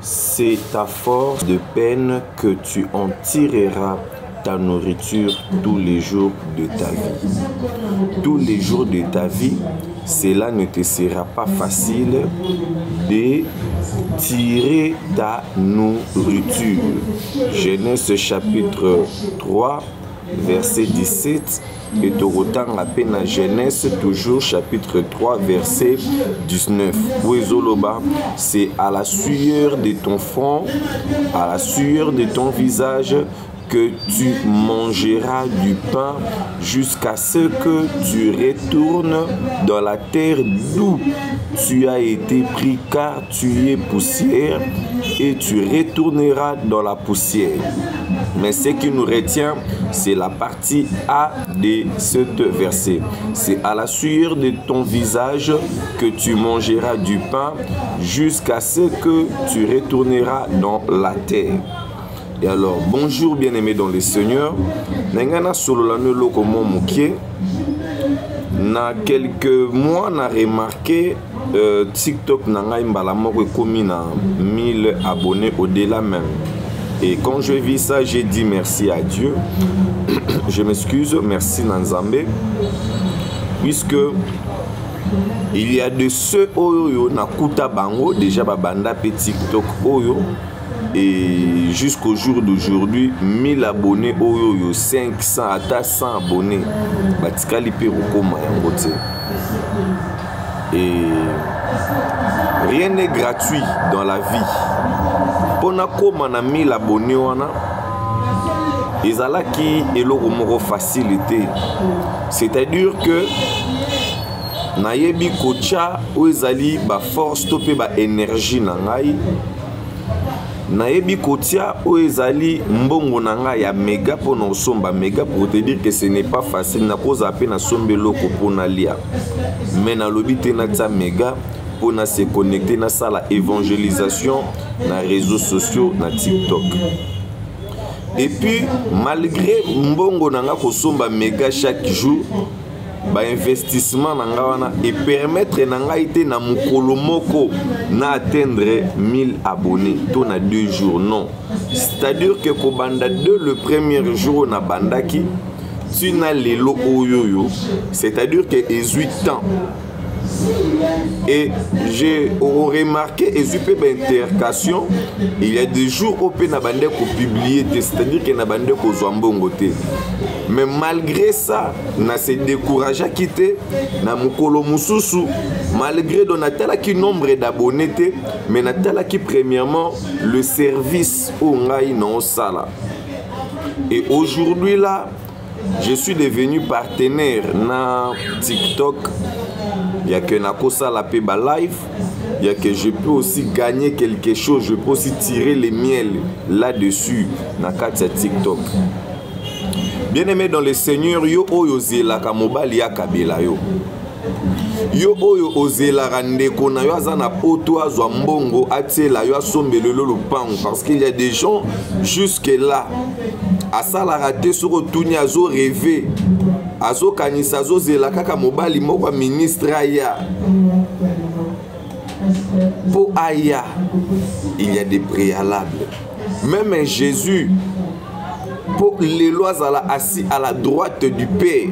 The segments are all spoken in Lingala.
c'est ta force de peine que tu en tireras ta nourriture tous les jours de ta vie. Tous les jours de ta vie, cela ne te sera pas facile de tirer ta nourriture. Genèse chapitre 3, verset 17. Et autant à peine à Genèse, toujours chapitre 3, verset 19. C'est à la sueur de ton front, à la sueur de ton visage, que tu mangeras du pain jusqu'à ce que tu retournes dans la terre d'où tu as été pris, car tu es poussière et tu retourneras dans la poussière. Mais ce qui nous retient, c'est la partie A de ce verset. C'est à la sueur de ton visage que tu mangeras du pain jusqu'à ce que tu retourneras dans la terre. Et alors, bonjour bien-aimés dans le Seigneur. Nengana sololano lokomo mukie. Na quelques mois, na remarqué TikTok nanga imbala moko komi na 1000 abonnés au-delà même. Et quand je vis ça, j'ai dit merci à Dieu. Je m'excuse, merci Nanzambe. Puisque il y a de ceux oyo na kuta bango déjà babanda pe TikTok oyo. Et jusqu'au jour d'aujourd'hui, 1000 abonnés, 500, à 100 abonnés. Et rien n'est gratuit dans la vie. Pour na 1000 abonnés, ils ont qui est facilité. C'est-à-dire que nayebi kocha oezali ba force topé ba énergie nangai. Naebi kotia oezali mbongo nanga ya méga pour nos somba méga pour te dire que ce n'est pas facile na cause à peine sombe loko pour na lia. Mais na lobité na ta méga pour na se connecter na ça la évangélisation na réseaux sociaux na TikTok. Et puis malgré mbongo nanga ko somba méga chaque jour, ba investissement nanga wana et permettre nanga ite na mukolo moko na atteindre 1000 abonnés to na 2 jours non. C'est-à-dire que ko banda de le premier jour na bandaki tu na lelo oyoyo, c'est-à-dire que 18 ans. Et j'ai remarqué intercation, il y a des jours où na bande ko publier, c'est-à-dire que na bande ko zwambongo te. Mais malgré ça, na se découragé à quitter na mukolo mususu, malgré donatala qui nombre d'abonnés te, mais natala qui premièrement le service au ngai non sala. Et aujourd'hui là, je suis devenu partenaire na TikTok. Il y a que Nakosa la Peba Live. Il y a que je peux aussi gagner quelque chose. Je peux aussi tirer les miels là-dessus. Nakatia TikTok. Bien-aimé dans le Seigneur, yo oyo zela kamobali ya kabela yo. Yo oyo ozela randeko na yo azana poto azwa mbongo atela yo asombelelo lupango parce qu'il y a des gens jusque là à ça la raté sur retourner azo rêver azo kanisa azo zela kaka mobali moko ministre aya pour aya il y a des préalables. Même Jésus pour les lois assis à la droite du Père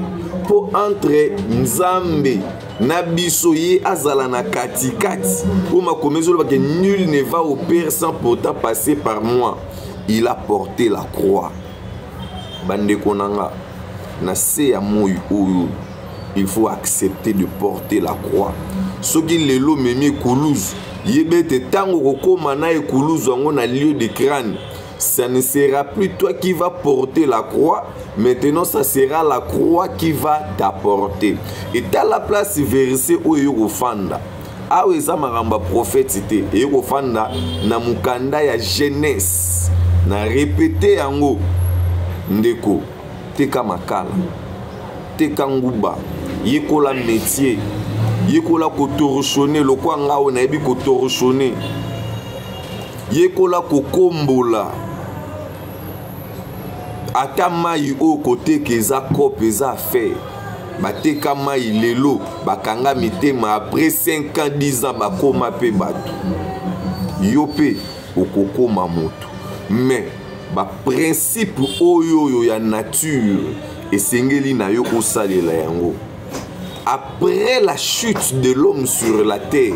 pour entrer Nzambe Nabisoye azala na kati kati pour ma commission que nul ne va au Père sans pourtant passer par moi. Il a porté la croix. Bande konanga na se ya moyu oyo. Il faut accepter de porter la croix. Ce qui lelo memi koulouz yebete tango kokoma na ekoulouz wango na lieu de crâne. Ça ne sera plus toi qui va porter la croix. Maintenant, ça sera la croix qui va t'apporter. Et dans la place verset où Yorofanda, ah oui, ça m'a ramba prophétité. Yorofanda, na mukanda ya jeunesse, na répété yango, ndeko, teka makala, teka nguba, yekola métier, yekola kotoroshone, loko anga ona ebi kotoroshone, yekola kokombola. Ata mai au côté que za cop eza fait bateka mai lelo bakanga mitema après 5 ans 10 ans bakoma pe bato yo pe okokoma moto. Mais ba principe oyo ya nature esengeli na yo kosalela yango. Après la chute de l'homme sur la terre,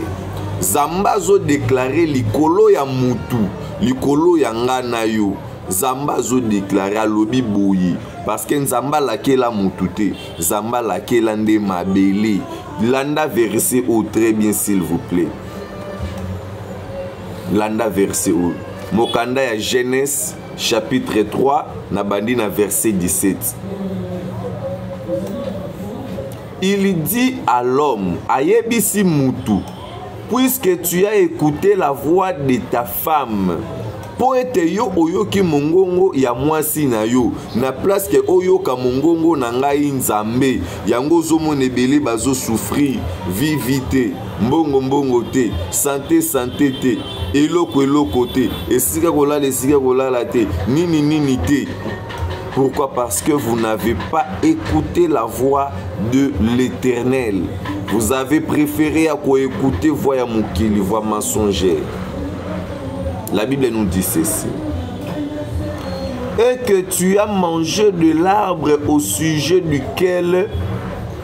Zamba zo déclaré likolo ya mutu, likolo ya ngana yo. Zamba zo déclaré alobi boyi parce que Nzamba lakela mutu te, Zamba lakela nde mabele. Landa verset au très bien s'il vous plaît. Landa verset au Mokanda ya Genèse chapitre 3 na bandi na verset 17. Il dit à l'homme, ayebisi mutu, puisque tu as écouté la voix de ta femme, po ete yo oyoki mongongo ya mwasi na yo, na place que oyoka mongongo na ngai Nzambe, yango zomona ebele bazo souffrir, vivite, mbongo te, santé te, eloko te, esika kolala te, nini te. Pourquoi? Parce que vous n'avez pas écouté la voix de l'Éternel. Vous avez préféré à quoi écouter voix ya mokili, voix mensongère. La Bible nous dit ceci. Et que tu as mangé de l'arbre au sujet duquel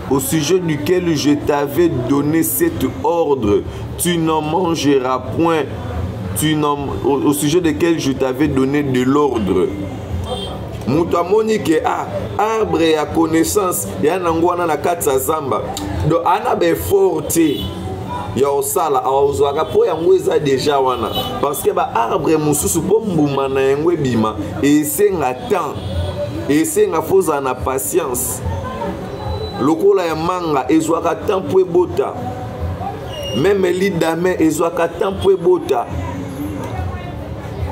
je t'avais donné cet ordre, tu n'en mangeras point, au sujet duquel je t'avais donné de l'ordre. Mutamoni ke arbre ya connaissance ya nangwana na katsa zamba do ana be forte ya osala awozaka po yango eza déjà wana parce que ba arbre mususu po mbuma na yango bima esenga temps esenga foza na patience lokola ya manga ezwaka temps po ebota même lidame ezwaka temps po ebota.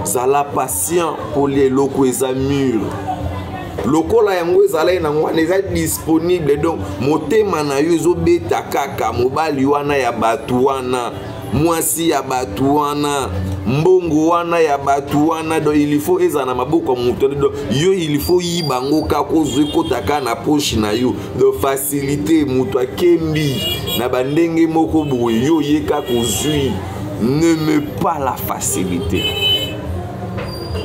Zala patient pour les locaux eza mûr. Lokola yango ezala na ngwana eza disponible donc motema na yo ezobeta kaka mobali wana ya batu wana mwasi ya batu wana mbongo wana ya batu wana donc il faut eza na maboko muto donc yo il faut yibango kako zekotaka na poche na yo de facilité muto akembi na bandenge moko boye yo yeka kozui ne me pas la facilité.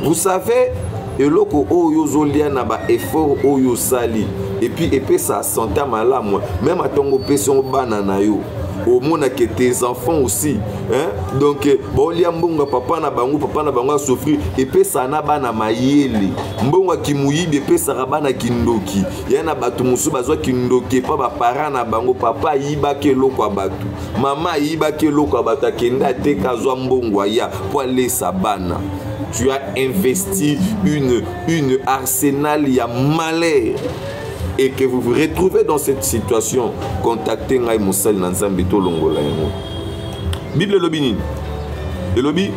Vous savez, eloko oyo zolia na ba effort oyo sali et puis ça santé malamu même atongo peso bana na yo au monde que tes enfants aussi hein donc bolia mbonga papa na bango souffrir et puis ça na bana mayele mbonga kimuyibi et puis ça bana kindoki yana batu musu bazwa kindoki pa ba parents na bango papa yiba ke loko abatu mama yiba ke loko abata kenda te kazwa mbongo ya pour laisser bana. Tu as investi une arsenal ya malheur et que vous vous retrouvez dans cette situation, contactez ngai mosali na Nzambe to longola yango. Bible lobini. Le lobby,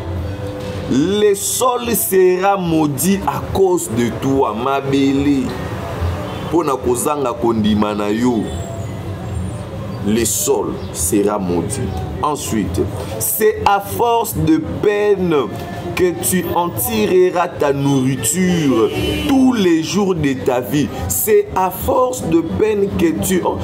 le sol sera maudit à cause de toi, mabele. Pona kozanga kondima na yo. Le sol sera maudit. Ensuite, c'est à force de peine que tu en tireras ta nourriture tous les jours de ta vie. C'est à force de peine que tu en...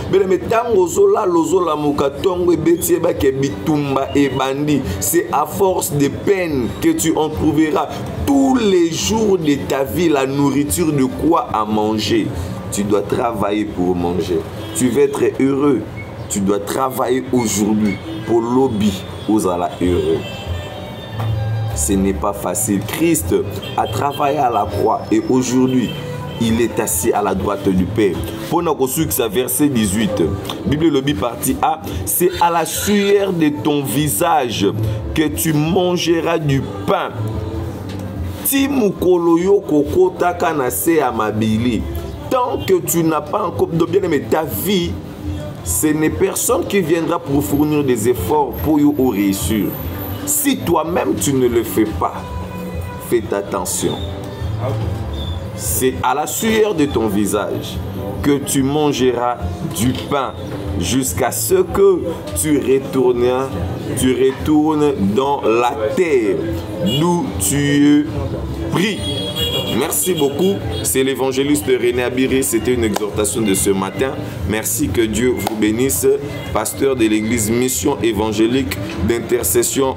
C'est à force de peine que tu en trouveras tous les jours de ta vie la nourriture de quoi à manger. Tu dois travailler pour manger. Tu veux être heureux. Tu dois travailler aujourd'hui pour lobby aux ala heureux. Ce n'est pas facile. Christ a travaillé à la croix et aujourd'hui, il est assis à la droite du Père. Pour notre succès, verset 18, Bible lobby partie A, c'est à la sueur de ton visage que tu mangeras du pain. Tant que tu n'as pas encore de bien-aimé ta vie, ce n'est personne qui viendra pour fournir des efforts pour y réussir. Si toi-même tu ne le fais pas, fais attention. C'est à la sueur de ton visage que tu mangeras du pain jusqu'à ce que tu retournes dans la terre d'où tu es pris. Merci beaucoup. C'est l'évangéliste René Abiré. C'était une exhortation de ce matin. Merci, que Dieu vous bénisse. Pasteur de l'église Mission évangélique d'intercession.